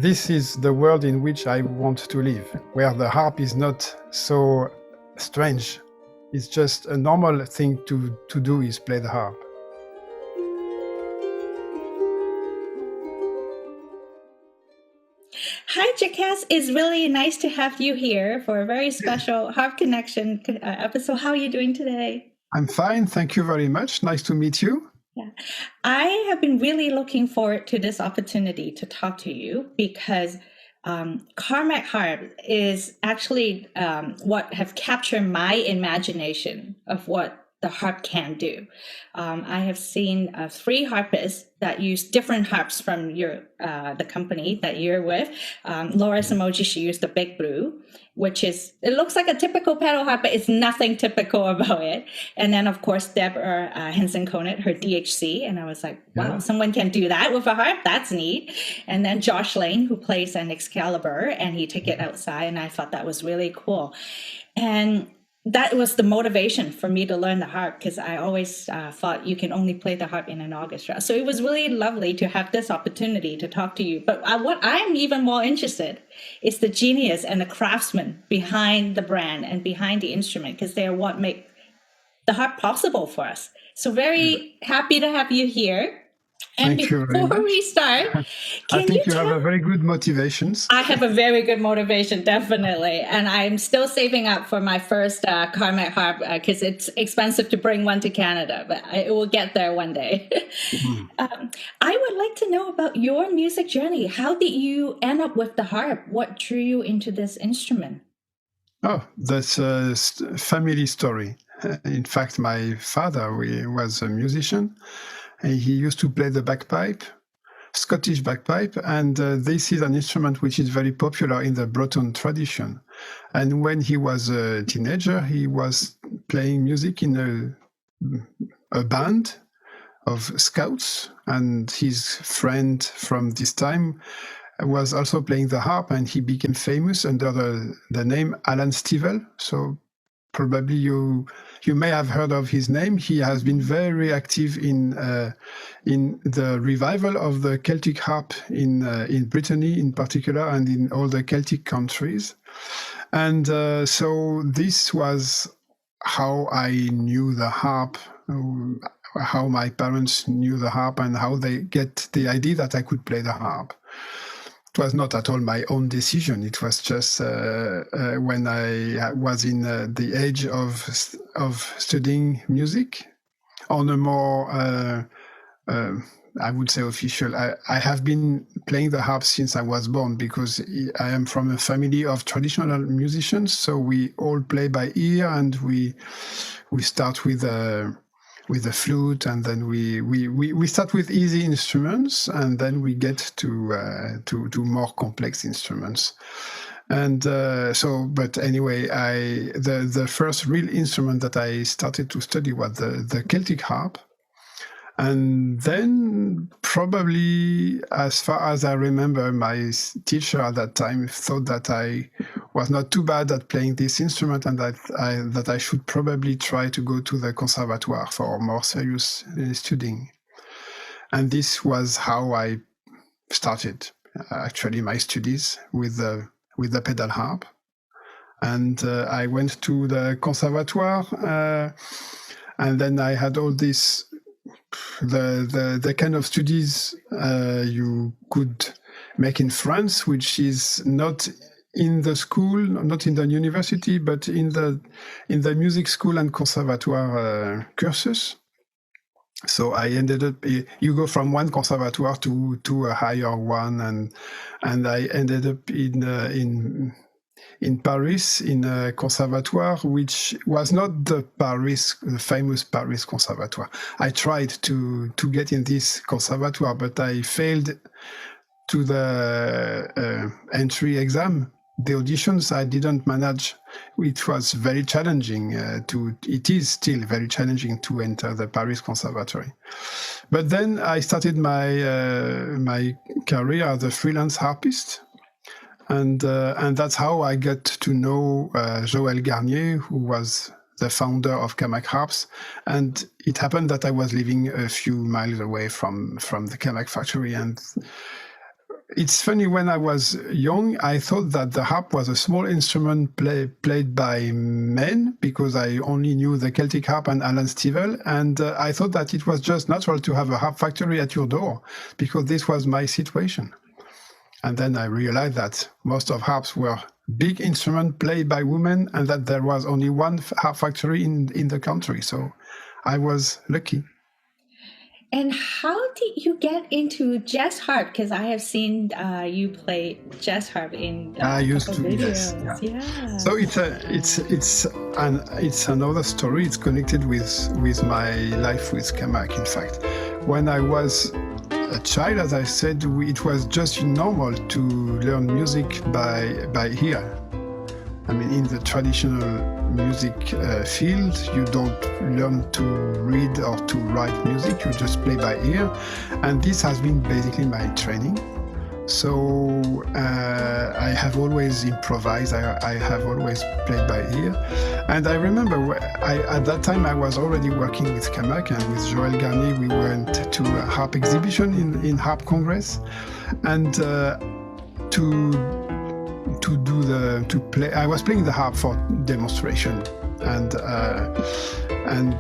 this is the world in which I want to live, where the harp is not so strange. It's just a normal thing to do is play the harp. Hi, Jakez. It's really nice to have you here for a very special Harp Connection episode. How are you doing today? I'm fine. Thank you very much. Nice to meet you. Yeah, I have been really looking forward to this opportunity to talk to you because Camac Harp is actually what have captured my imagination of what the harp can do. I have seen 3 harpists that use different harps from the company that you're with. Laura's emoji, she used the Big Blue, which it looks like a typical pedal harp, but it's nothing typical about it. And then, of course, Deborah Henson-Conant, her DHC. And I was like, wow, someone can do that with a harp. That's neat. And then Josh Lane, who plays an Excalibur, and he took it outside. And I thought that was really cool. And that was the motivation for me to learn the harp, because I always thought you can only play the harp in an orchestra. So it was really lovely to have this opportunity to talk to you. But what I'm even more interested is the genius and the craftsmen behind the brand and behind the instrument, because they are what make the harp possible for us. So very happy to have you here. And before we start, I think you have a very good motivations. I have a very good motivation, definitely. And I'm still saving up for my first Camac harp because it's expensive to bring one to Canada, but it will get there one day. I would like to know about your music journey. How did you end up with the harp? What drew you into this instrument? Oh, that's a family story. In fact, my father was a musician. He used to play the bagpipe, Scottish bagpipe, and this is an instrument which is very popular in the Breton tradition. And when he was a teenager, he was playing music in a band of scouts, and his friend from this time was also playing the harp, and he became famous under the name Alan Stivell. So probably you may have heard of his name. He has been very active in the revival of the Celtic harp in Brittany in particular, and in all the Celtic countries. And so this was how I knew the harp, how my parents knew the harp, and how they get the idea that I could play the harp. It was not at all my own decision. It was just when I was in the age of studying music on a more, I would say, official. I have been playing the harp since I was born, because I am from a family of traditional musicians. So we all play by ear, and we start with the flute, and then we start with easy instruments, and then we get to more complex instruments. And but anyway, the first real instrument that I started to study was the Celtic harp. And then probably, as far as I remember, my teacher at that time thought that I was not too bad at playing this instrument, and that I should probably try to go to the conservatoire for more serious studying. And this was how I started actually my studies with the pedal harp. And I went to the conservatoire, and then I had all this. The kind of studies you could make in France, which is not in the school, not in the university, but in the music school and conservatoire cursus. So I ended up. You go from one conservatoire to a higher one, and I ended up in Paris, in a conservatoire, which was not the famous Paris conservatoire. I tried to get in this conservatoire, but I failed to the entry exam. The auditions I didn't manage. It was very challenging it is still very challenging to enter the Paris Conservatory. But then I started my career as a freelance harpist. And that's how I got to know Joël Garnier, who was the founder of Camac Harps. And it happened that I was living a few miles away from the Camac factory. And it's funny, when I was young, I thought that the harp was a small instrument played by men, because I only knew the Celtic harp and Alan Stivell. And I thought that it was just natural to have a harp factory at your door, because this was my situation. And then I realized that most of harps were big instruments played by women, and that there was only one harp factory in the country. So I was lucky. And how did you get into jazz harp? Because I have seen you play jazz harp in I used to, videos. yes, yeah. Yeah. So it's another story. It's connected with my life with Camac. In fact, when I was a child, as I said, it was just normal to learn music by ear. I mean, in the traditional music field, you don't learn to read or to write music, you just play by ear. And this has been basically my training. So I have always improvised, I have always played by ear. And I remember at that time I was already working with Camac, and with Joël Garnier we went to a harp exhibition in Harp Congress. And to play, I was playing the harp for demonstration, and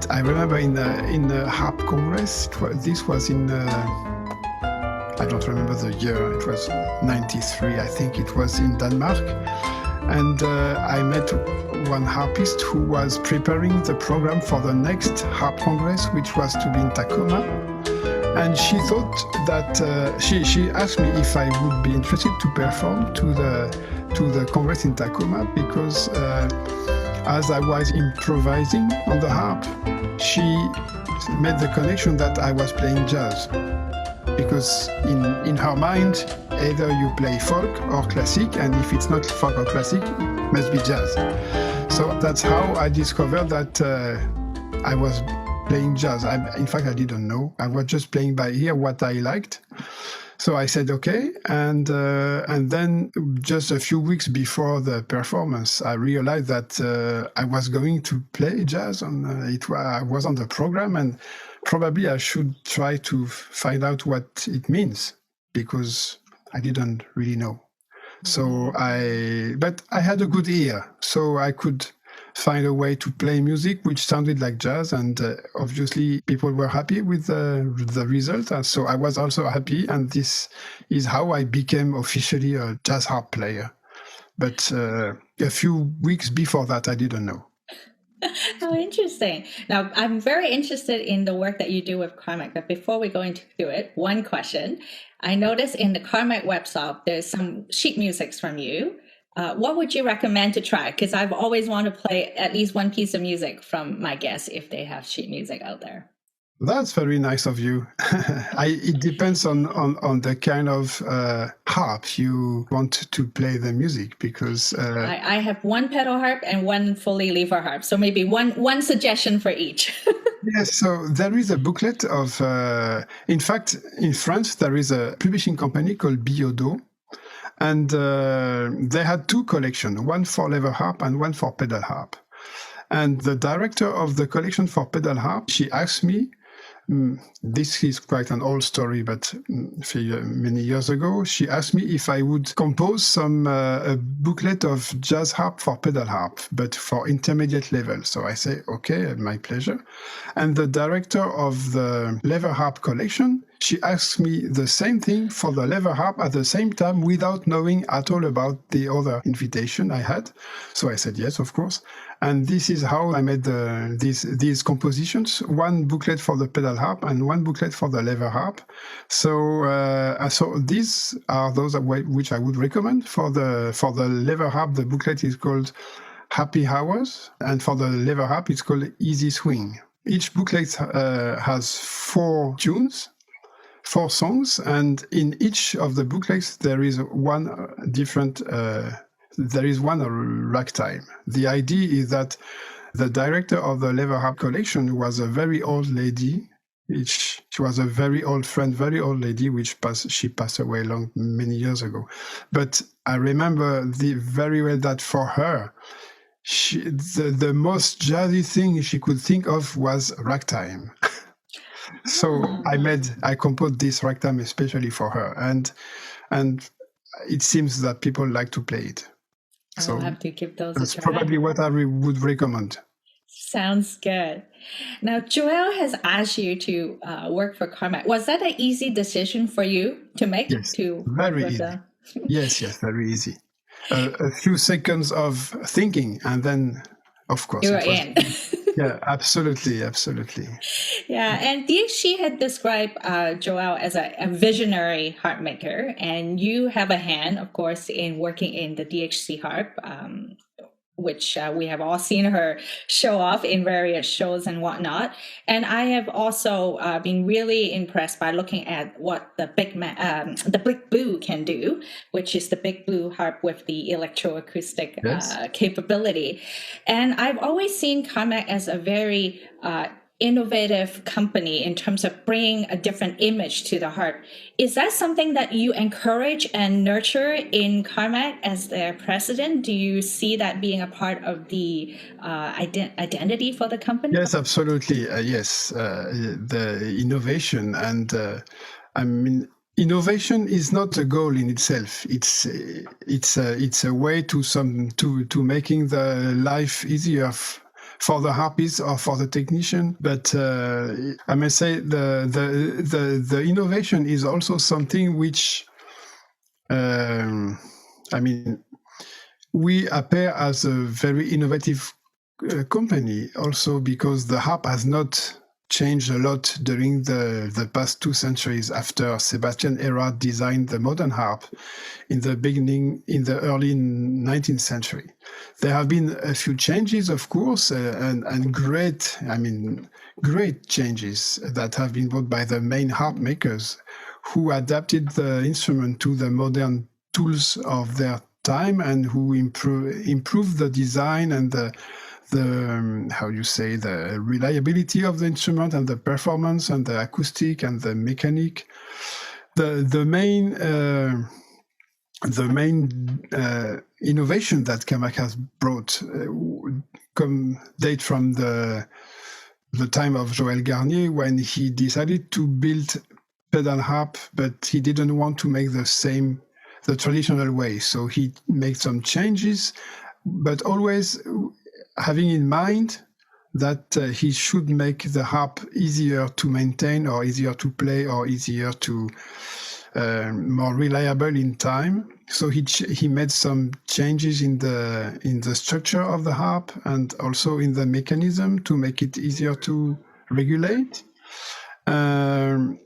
I remember in the Harp Congress, this was in I don't remember the year, it was 93, I think it was in Denmark, and I met one harpist who was preparing the program for the next Harp Congress, which was to be in Tacoma. And she thought that she asked me if I would be interested to perform to the Congress in Tacoma, because as I was improvising on the harp, she made the connection that I was playing jazz. Because in her mind, either you play folk or classic, and if it's not folk or classic, it must be jazz. So that's how I discovered that I was playing jazz. In fact, I didn't know. I was just playing by ear what I liked. So I said okay, and then just a few weeks before the performance, I realized that I was going to play jazz. I was on the program, and probably I should try to find out what it means, because I didn't really know. So but I had a good ear, so I could find a way to play music which sounded like jazz, and obviously people were happy with the result, and so I was also happy, and this is how I became officially a jazz harp player. But a few weeks before that, I didn't know. Oh, interesting. Now, I'm very interested in the work that you do with Camac, but before we go into it, one question. I noticed in the Camac website, there's some sheet musics from you. What would you recommend to try? Because I've always wanted to play at least one piece of music from my guests if they have sheet music out there. That's very nice of you. It depends on the kind of harp you want to play the music, because I have one pedal harp and one fully lever harp, so maybe one suggestion for each. Yes, so there is a booklet of, in fact, in France, there is a publishing company called Biodo, and they had two collections, one for lever harp and one for pedal harp. And the director of the collection for pedal harp, she asked me, this is quite an old story, but many years ago, she asked me if I would compose a booklet of jazz harp for pedal harp, but for intermediate level. So I say, okay, my pleasure. And the director of the lever harp collection, she asked me the same thing for the lever harp at the same time, without knowing at all about the other invitation I had. So I said yes, of course. And this is how I made these compositions: one booklet for the pedal harp and one booklet for the lever harp. So these are those which I would recommend. For the lever harp, the booklet is called Happy Hours, and for the lever harp, it's called Easy Swing. Each booklet has 4 tunes, 4 songs, and in each of the booklets there is one different. There is one ragtime. The idea is that the director of the lever harp collection was a very old lady. She was a very old friend, very old lady, she passed away many years ago. But I remember very well that for her, the most jazzy thing she could think of was ragtime. So I composed this ragtime especially for her. And and it seems that people like to play it. I'll have to give those that's a try. probably what I would recommend. Sounds good. Now, Joël has asked you to work for Camac. Was that an easy decision for you to make? Yes, to very easy. Yes, very easy. A few seconds of thinking, and then, of course, you're in. Yeah, absolutely. Yeah, and DXC had described Joël as a visionary harp maker, and you have a hand, of course, in working in the DXC harp, which we have all seen her show off in various shows and whatnot. And I have also been really impressed by looking at what the Big Blue can do, which is the Big Blue harp with the electroacoustic capability. And I've always seen Camac as a very innovative company in terms of bringing a different image to the harp. Is that something that you encourage and nurture in Camac as their president? Do you see that being a part of the identity for the company? Yes, absolutely. Yes, the innovation, and I mean, innovation is not a goal in itself. It's a way to making the life easier for the harpist or for the technician. But I may say the innovation is also something which, I mean, we appear as a very innovative company also because the harp has not changed a lot during the past 2 centuries after Sebastian Erard designed the modern harp in the early 19th century. There have been a few changes, of course, and great changes that have been brought by the main harp makers who adapted the instrument to the modern tools of their time and who improved the design and the reliability of the instrument and the performance and the acoustic and the mechanic. The main innovation that Camac has brought date from the time of Joël Garnier, when he decided to build pedal harp, but he didn't want to make the traditional way. So he made some changes, but always having in mind that he should make the harp easier to maintain or easier to play or easier to more reliable in time. So he made some changes in the structure of the harp and also in the mechanism to make it easier to regulate. And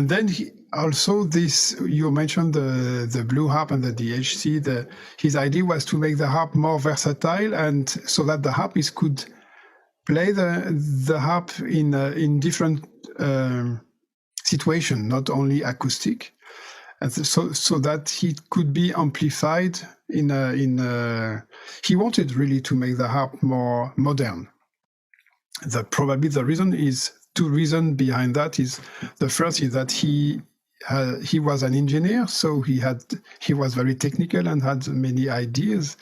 then you mentioned the Blue Harp and the DHC. His idea was to make the harp more versatile, and so that the harpist could play the harp in different situations, not only acoustic, and so that he could be amplified he wanted really to make the harp more modern. Probably the reason is two reasons behind that. Is the first is that he was an engineer, so he was very technical and had many ideas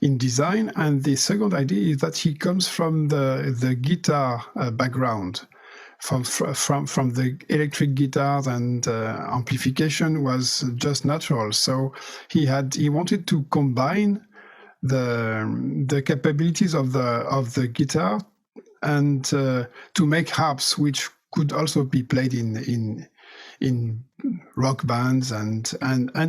in design. And the second idea is that he comes from the guitar background, from the electric guitars, and amplification was just natural. So he wanted to combine the capabilities of the guitar and to make harps which could also be played in rock bands, and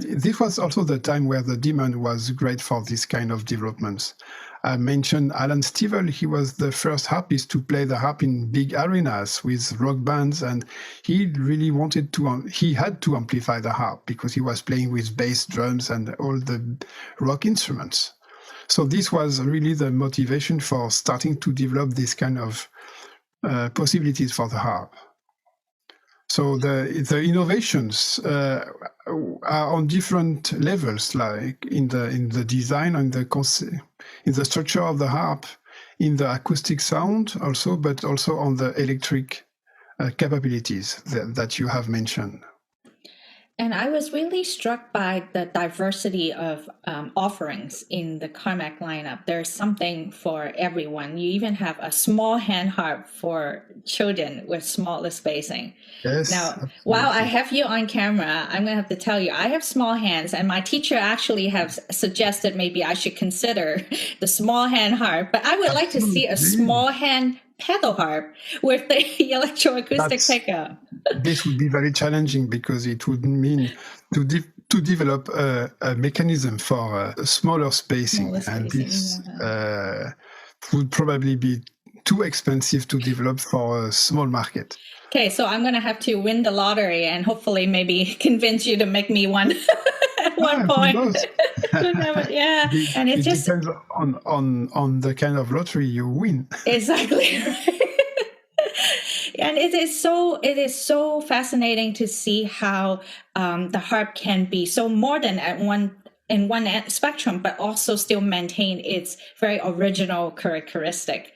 this was also the time where the demand was great for this kind of developments. I mentioned Alan Stivell. He was the first harpist to play the harp in big arenas with rock bands, and he really wanted he had to amplify the harp because he was playing with bass drums and all the rock instruments. So this was really the motivation for starting to develop this kind of possibilities for the harp. So the innovations are on different levels, like in the design, in the structure of the harp, in the acoustic sound also, but also on the electric capabilities that you have mentioned. And I was really struck by the diversity of offerings in the Camac lineup. There's something for everyone. You even have a small hand harp for children with smaller spacing. Yes, Now, while I have you on camera, I'm going to have to tell you, I have small hands, and my teacher actually has suggested maybe I should consider the small hand harp, but I would like to see a small hand pedal harp with the electroacoustic pickup. This would be very challenging because it would mean to develop a mechanism for smaller spacing, and this would probably be too expensive to develop for a small market. Okay, so I'm going to have to win the lottery and hopefully maybe convince you to make me one at one point. Yeah, and it just depends on the kind of lottery you win. Exactly. And it is so fascinating to see how the harp can be so modern in one spectrum, but also still maintain its very original characteristic.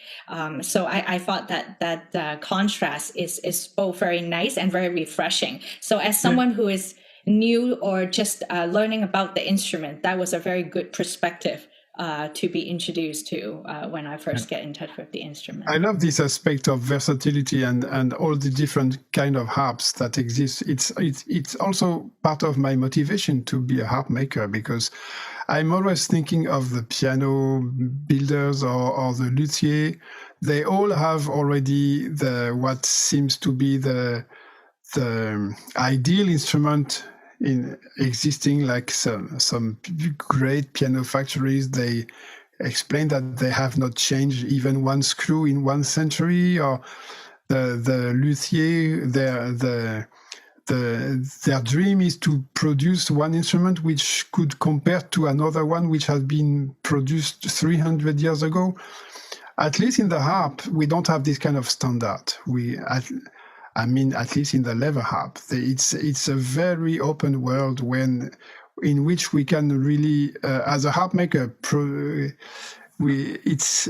So I thought that contrast is both very nice and very refreshing. So as someone who is new or just learning about the instrument, that was a very good perspective to be introduced to when I first get in touch with the instrument. I love this aspect of versatility and all the different kind of harps that exist. It's also part of my motivation to be a harp maker, because I'm always thinking of the piano builders or the luthier. They all have already what seems to be the ideal instrument in existing, like some great piano factories. They explain that they have not changed even one screw in 1 century, or the luthier, their dream is to produce one instrument which could compare to another one which has been produced 300 years ago. At least in the harp, we don't have this kind of standard. At least in the lever harp, it's a very open world in which we can really, as a harp maker, it's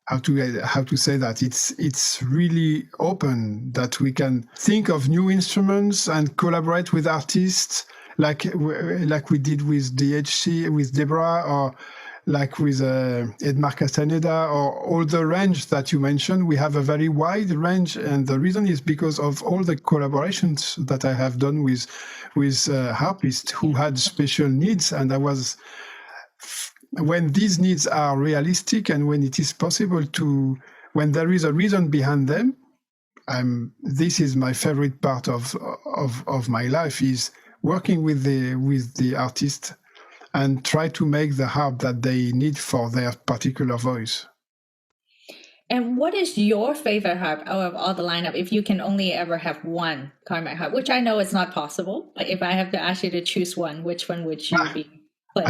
how to say that it's really open, that we can think of new instruments and collaborate with artists like we did with DHC, with Deborah, or like with Edmar Castaneda, or all the range that you mentioned. We have a very wide range, and the reason is because of all the collaborations that I have done with harpists who had special needs. And when these needs are realistic and when it is possible when there is a reason behind them, this is my favorite part of my life, is working with the artist and try to make the harp that they need for their particular voice. And what is your favorite harp out of all the lineup, if you can only ever have one Camac harp, which I know is not possible, but if I have to ask you to choose one, which one would you be playing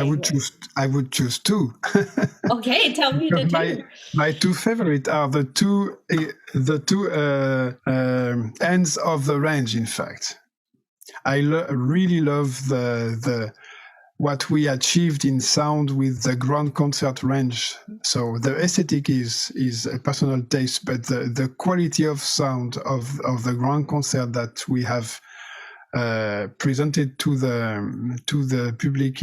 I would choose two. Okay, tell me the two. My two favorite are the two ends of the range, in fact. I really love what we achieved in sound with the grand concert range. So the aesthetic is a personal taste, but the quality of sound of the grand concert that we have presented to the public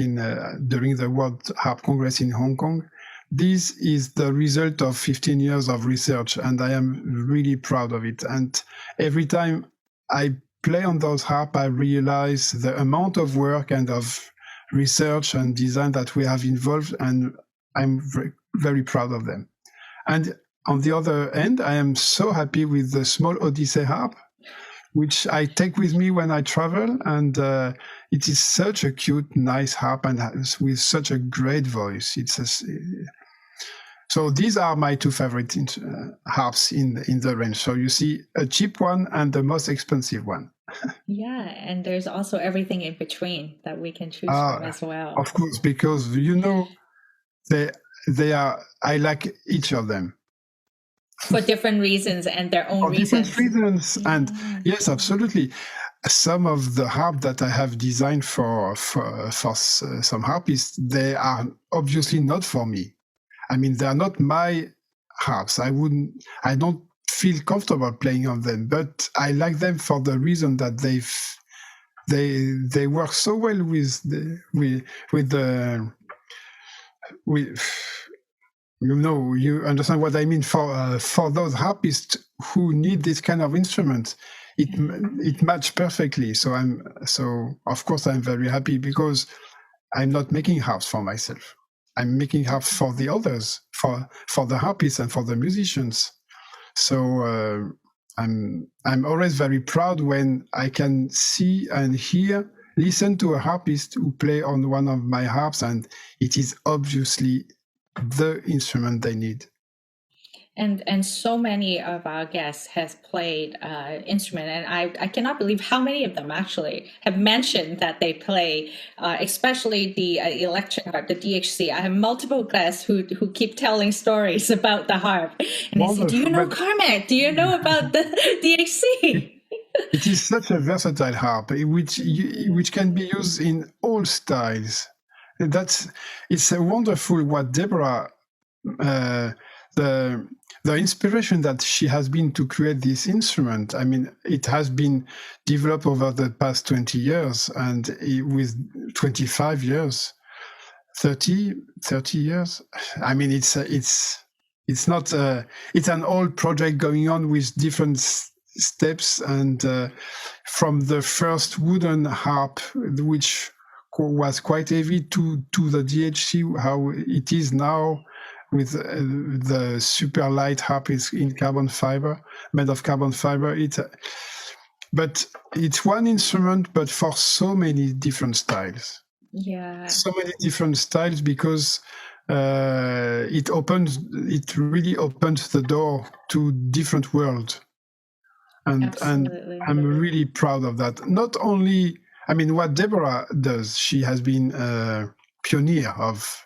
during the World Harp Congress in Hong Kong, this is the result of 15 years of research, and I am really proud of it. And every time I play on those harp, I realize the amount of work and of research and design that we have involved, and I'm very, very proud of them. And on the other end, I am so happy with the small Odyssey harp, which I take with me when I travel, and it is such a cute, nice harp, and with such a great voice. So these are my two favorite harps in the range. So you see a cheap one and the most expensive one. Yeah, and there's also everything in between that we can choose from as well. Of course, because they are. I like each of them for different reasons and their own reasons. Different reasons, and yes, absolutely. Some of the harp that I have designed for some harpists, they are obviously not for me. I mean, they are not my harps. I don't feel comfortable playing on them, but I like them for the reason that they work so well with you understand what I mean for those harpists who need this kind of instrument. It matched perfectly. So of course I'm very happy, because I'm not making harps for myself. I'm making harps for the others, for the harpists and for the musicians. So I'm always very proud when I can see and listen to a harpist who play on one of my harps, and it is obviously the instrument they need. And so many of our guests has played instrument, and I cannot believe how many of them actually have mentioned that they play, especially the electric harp, the DHC. I have multiple guests who keep telling stories about the harp, and they say, "Do you know Camac? Do you know about the DHC?" It is such a versatile harp, which can be used in all styles. It's a wonderful what Deborah. The inspiration that she has been to create this instrument, I mean, it has been developed over the past 20 years, and with 25 years, 30 years. I mean, it's not it's an old project going on with different steps, and from the first wooden harp, which was quite heavy, to the DHC, how it is now, with the super light harp is in carbon fiber, made of carbon fiber. But it's one instrument, but for so many different styles. Yeah. So many different styles, because it really opens the door to different worlds. And I'm really proud of that. Not only, I mean, what Deborah does, she has been a pioneer of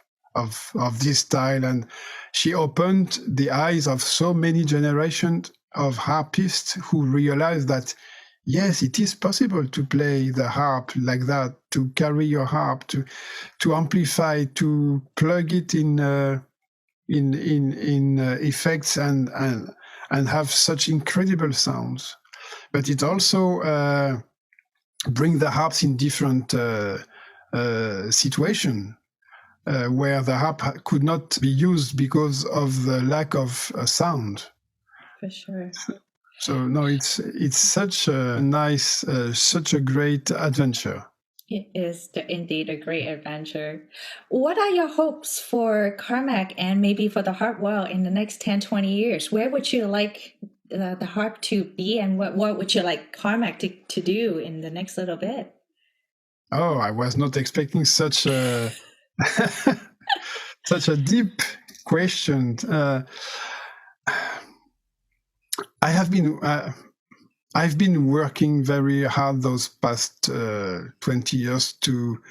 this style, and she opened the eyes of so many generations of harpists who realized that yes, it is possible to play the harp like that, to carry your harp, to amplify, to plug it in effects and have such incredible sounds. But it also brings the harps in different situations. Where the harp could not be used because of the lack of sound. For sure. So no, it's such a nice, such a great adventure. It is indeed a great adventure. What are your hopes for Camac and maybe for the harp world in the next 10, 20 years? Where would you like the harp to be, and what would you like Camac to do in the next little bit? Oh, I was not expecting such a such a deep question. I've been working very hard those past 20 years to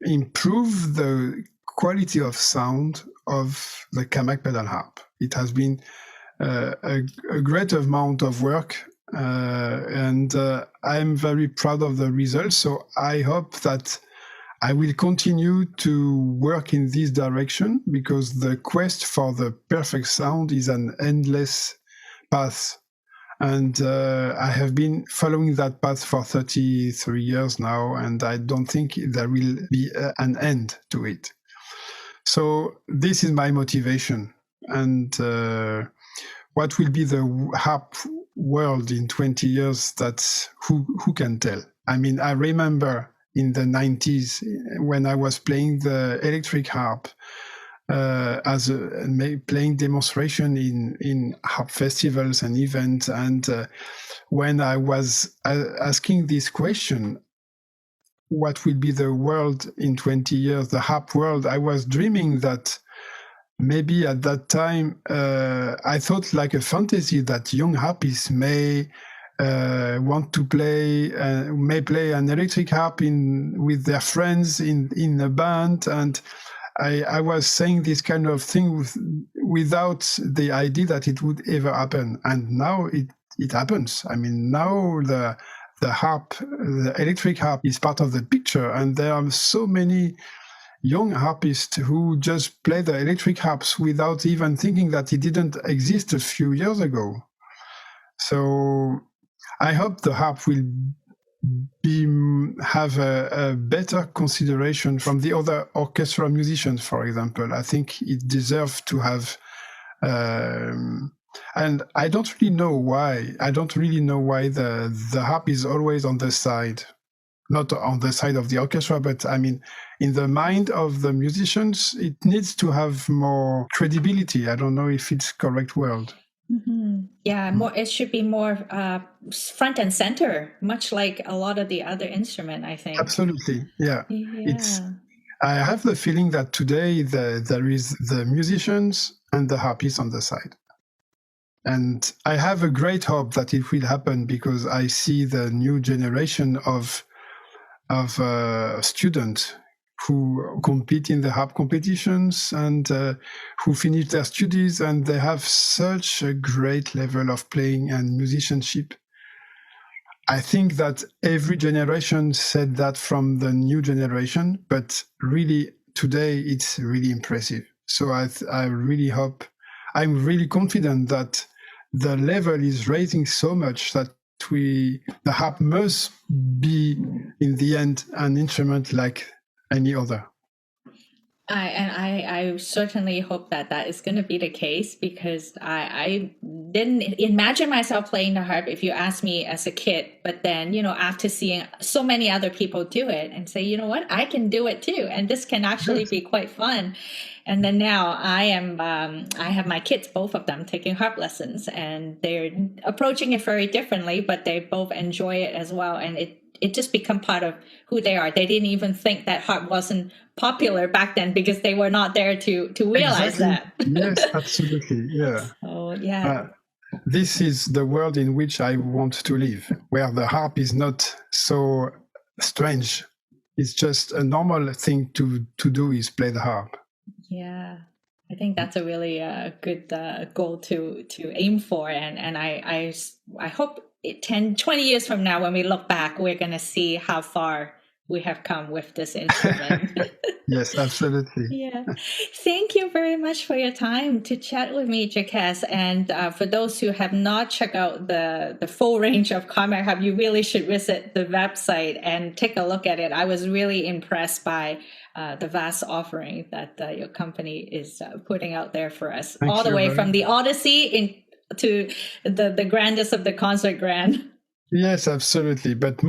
improve the quality of sound of the Camac pedal harp. It has been a great amount of work, and I'm very proud of the results. So I hope that I will continue to work in this direction, because the quest for the perfect sound is an endless path. And I have been following that path for 33 years now, and I don't think there will be an end to it. So this is my motivation. And what will be the harp world in 20 years, that's who can tell? I mean, I remember in the 90s when I was playing the electric harp as playing demonstration in harp festivals and events, and when I was asking this question, what will be the world in 20 years, the harp world, I was dreaming that maybe at that time I thought like a fantasy that young harpists may want to may play an electric harp with their friends in a band, and I was saying this kind of thing without the idea that it would ever happen, and now it happens. I mean, now the harp, the electric harp, is part of the picture, and there are so many young harpists who just play the electric harps without even thinking that it didn't exist a few years ago. So I hope the harp will have a better consideration from the other orchestral musicians, for example. I think it deserves to have, and I don't really know why. The harp is always on the side, not on the side of the orchestra, but I mean, in the mind of the musicians, it needs to have more credibility. I don't know if it's correct word. Mm-hmm. Yeah, more. It should be more front and center, much like a lot of the other instrument, I think. Absolutely, yeah. Yeah. I have the feeling that today there is the musicians and the harpists on the side. And I have a great hope that it will happen, because I see the new generation of students who compete in the harp competitions and who finish their studies, and they have such a great level of playing and musicianship. I think that every generation said that from the new generation, but really today it's really impressive. So I really hope, I'm really confident that the level is raising so much that the harp must be in the end an instrument like any other. I certainly hope that is going to be the case, because I didn't imagine myself playing the harp if you asked me as a kid. But then, after seeing so many other people do it and say, you know what, I can do it too. And this can actually be quite fun. And then now I have my kids, both of them, taking harp lessons, and they're approaching it very differently, but they both enjoy it as well. And it just become part of who they are. They didn't even think that harp wasn't popular back then, because they were not there to realize that. Yes, absolutely. Yeah. So, yeah. This is the world in which I want to live, where the harp is not so strange. It's just a normal thing to do is play the harp. Yeah. I think that's a really good goal to aim for. And I hope 10, 20 years from now, when we look back, we're going to see how far we have come with this instrument. Yes, absolutely. Yeah. Thank you very much for your time to chat with me, Jakez. And for those who have not checked out the full range of Camac Harp, you really should visit the website and take a look at it. I was really impressed by the vast offering that your company is putting out there for us, all the way from the Odyssey to the grandest of the concert grand. Yes, absolutely. But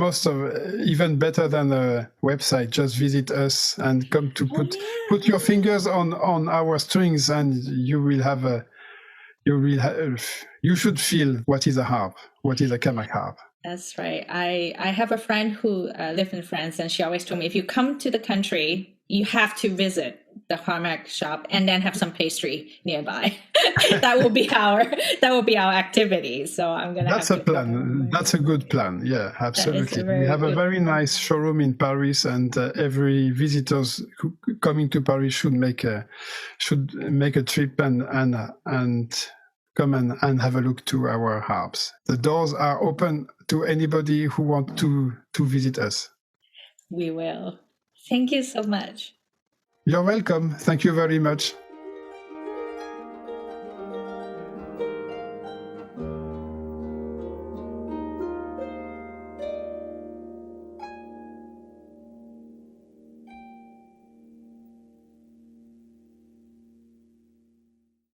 even better than a website, just visit us and come to put your fingers on our strings, and you should feel what is a harp, what is a Camac harp. That's right. I have a friend who lives in France, and she always told me, if you come to the country, you have to visit the Camac shop and then have some pastry nearby. that will be our activity. So I'm gonna. That's a plan. That's a good plan. Yeah, absolutely. We have a very nice showroom in Paris, and every visitors coming to Paris should make a trip and come and have a look to our harps. The doors are open to anybody who wants to visit us. We will. Thank you so much. You're welcome. Thank you very much.